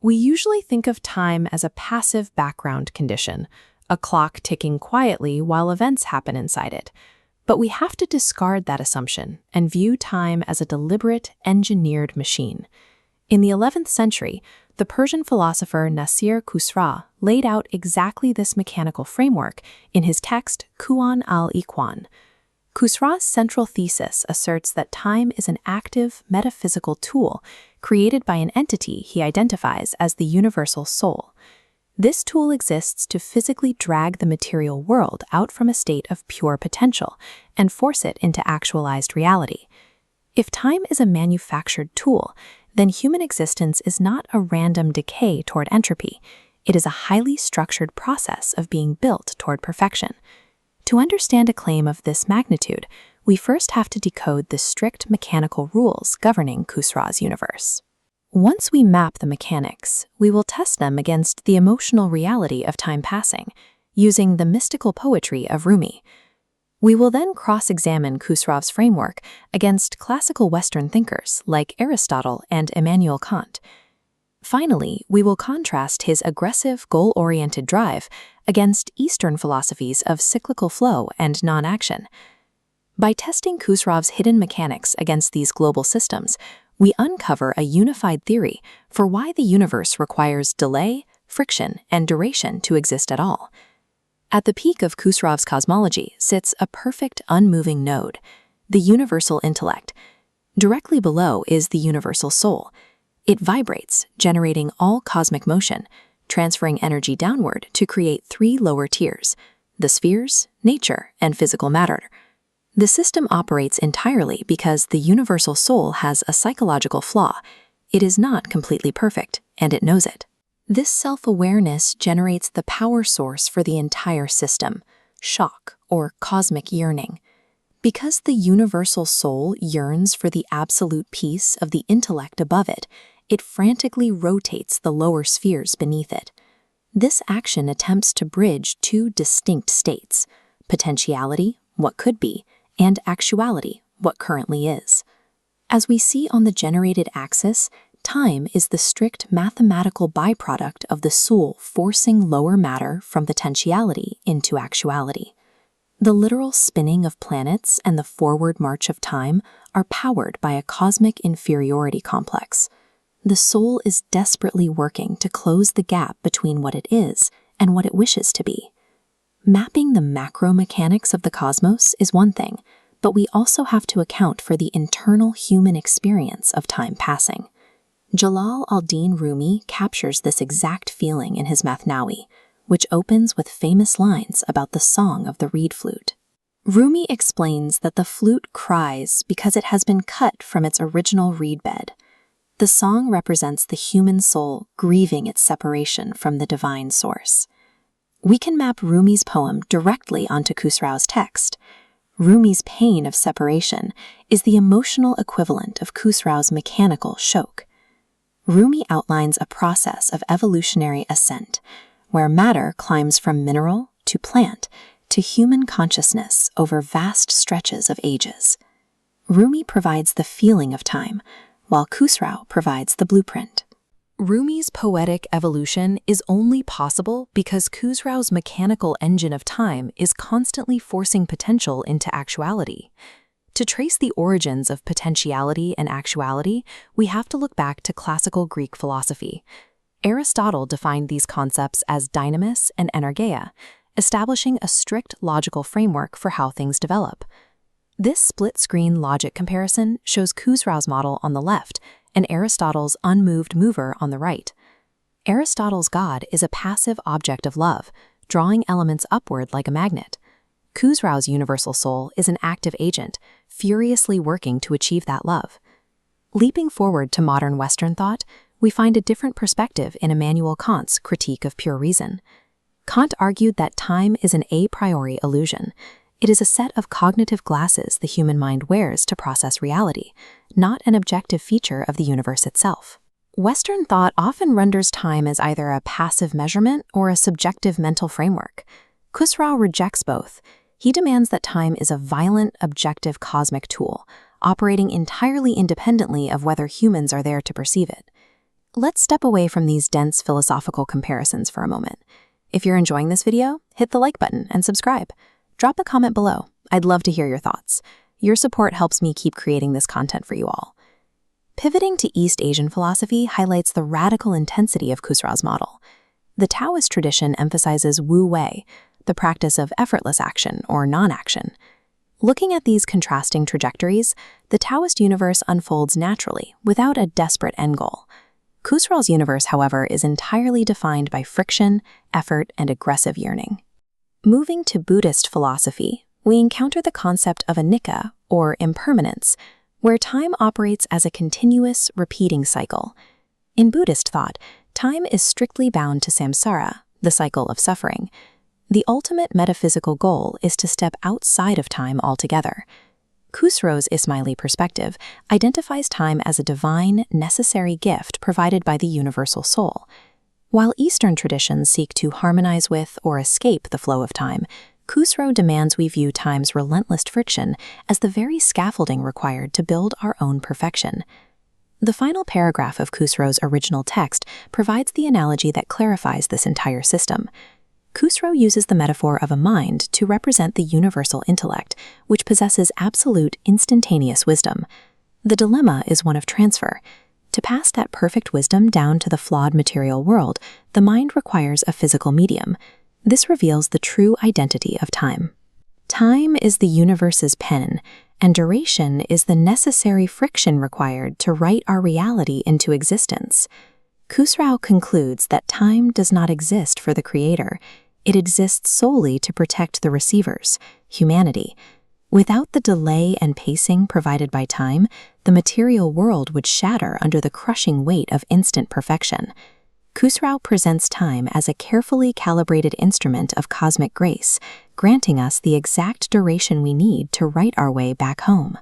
We usually think of time as a passive background condition, a clock ticking quietly while events happen inside it. But we have to discard that assumption and view time as a deliberate, engineered machine. In the 11th century, the Persian philosopher Nasser Khusraw laid out exactly this mechanical framework in his text Al-Khwan. Khusraw's central thesis asserts that time is an active, metaphysical tool created by an entity he identifies as the universal soul. This tool exists to physically drag the material world out from a state of pure potential and force it into actualized reality. If time is a manufactured tool, then human existence is not a random decay toward entropy. It is a highly structured process of being built toward perfection. To understand a claim of this magnitude, we first have to decode the strict mechanical rules governing Khusraw's universe. Once we map the mechanics, we will test them against the emotional reality of time passing, using the mystical poetry of Rumi. We will then cross-examine Khusraw's framework against classical Western thinkers like Aristotle and Immanuel Kant. Finally, we will contrast his aggressive, goal-oriented drive against Eastern philosophies of cyclical flow and non-action. By testing Khusraw's hidden mechanics against these global systems, we uncover a unified theory for why the universe requires delay, friction, and duration to exist at all. At the peak of Khusraw's cosmology sits a perfect, unmoving node, the universal intellect. Directly below is the universal soul. It vibrates, generating all cosmic motion, transferring energy downward to create three lower tiers: the spheres, nature, and physical matter. The system operates entirely because the universal soul has a psychological flaw. It is not completely perfect, and it knows it. This self-awareness generates the power source for the entire system, shock, or cosmic yearning. Because the universal soul yearns for the absolute peace of the intellect above it, it frantically rotates the lower spheres beneath it. This action attempts to bridge two distinct states: potentiality, what could be, and actuality, what currently is. As we see on the generated axis, time is the strict mathematical byproduct of the soul forcing lower matter from potentiality into actuality. The literal spinning of planets and the forward march of time are powered by a cosmic inferiority complex. The soul is desperately working to close the gap between what it is and what it wishes to be. Mapping the macro mechanics of the cosmos is one thing, but we also have to account for the internal human experience of time passing. Jalal al-Din Rumi captures this exact feeling in his Mathnawi, which opens with famous lines about the song of the reed flute. Rumi explains that the flute cries because it has been cut from its original reed bed. The song represents the human soul grieving its separation from the divine source. We can map Rumi's poem directly onto Khusraw's text. Rumi's pain of separation is the emotional equivalent of Khusraw's mechanical shock. Rumi outlines a process of evolutionary ascent, where matter climbs from mineral to plant to human consciousness over vast stretches of ages. Rumi provides the feeling of time, while Khusraw provides the blueprint. Rumi's poetic evolution is only possible because Khusraw's mechanical engine of time is constantly forcing potential into actuality. To trace the origins of potentiality and actuality, we have to look back to classical Greek philosophy. Aristotle defined these concepts as dynamis and energeia, establishing a strict logical framework for how things develop. This split-screen logic comparison shows Khusraw's model on the left and Aristotle's unmoved mover on the right. Aristotle's God is a passive object of love, drawing elements upward like a magnet. Khusraw's universal soul is an active agent, furiously working to achieve that love. Leaping forward to modern Western thought, we find a different perspective in Immanuel Kant's Critique of Pure Reason. Kant argued that time is an a priori illusion. It is a set of cognitive glasses the human mind wears to process reality, not an objective feature of the universe itself. Western thought often renders time as either a passive measurement or a subjective mental framework. Khusraw rejects both. He demands that time is a violent, objective cosmic tool, operating entirely independently of whether humans are there to perceive it. Let's step away from these dense philosophical comparisons for a moment. If you're enjoying this video, hit the like button and subscribe. Drop a comment below. I'd love to hear your thoughts. Your support helps me keep creating this content for you all. Pivoting to East Asian philosophy highlights the radical intensity of Khusraw's model. The Taoist tradition emphasizes Wu Wei, the practice of effortless action or non-action. Looking at these contrasting trajectories, the Taoist universe unfolds naturally, without a desperate end goal. Khusraw's universe, however, is entirely defined by friction, effort, and aggressive yearning. Moving to Buddhist philosophy, we encounter the concept of anicca, or impermanence, where time operates as a continuous, repeating cycle. In Buddhist thought, time is strictly bound to samsara, the cycle of suffering. The ultimate metaphysical goal is to step outside of time altogether. Khusraw's Ismaili perspective identifies time as a divine, necessary gift provided by the universal soul. While Eastern traditions seek to harmonize with or escape the flow of time, Khusraw demands we view time's relentless friction as the very scaffolding required to build our own perfection. The final paragraph of Khusraw's original text provides the analogy that clarifies this entire system. Khusraw uses the metaphor of a mind to represent the universal intellect, which possesses absolute, instantaneous wisdom. The dilemma is one of transfer. To pass that perfect wisdom down to the flawed material world, the mind requires a physical medium. This reveals the true identity of time. Time is the universe's pen, and duration is the necessary friction required to write our reality into existence. Khusraw concludes that time does not exist for the creator. It exists solely to protect the receivers, humanity. Without the delay and pacing provided by time, the material world would shatter under the crushing weight of instant perfection. Khusraw presents time as a carefully calibrated instrument of cosmic grace, granting us the exact duration we need to write our way back home.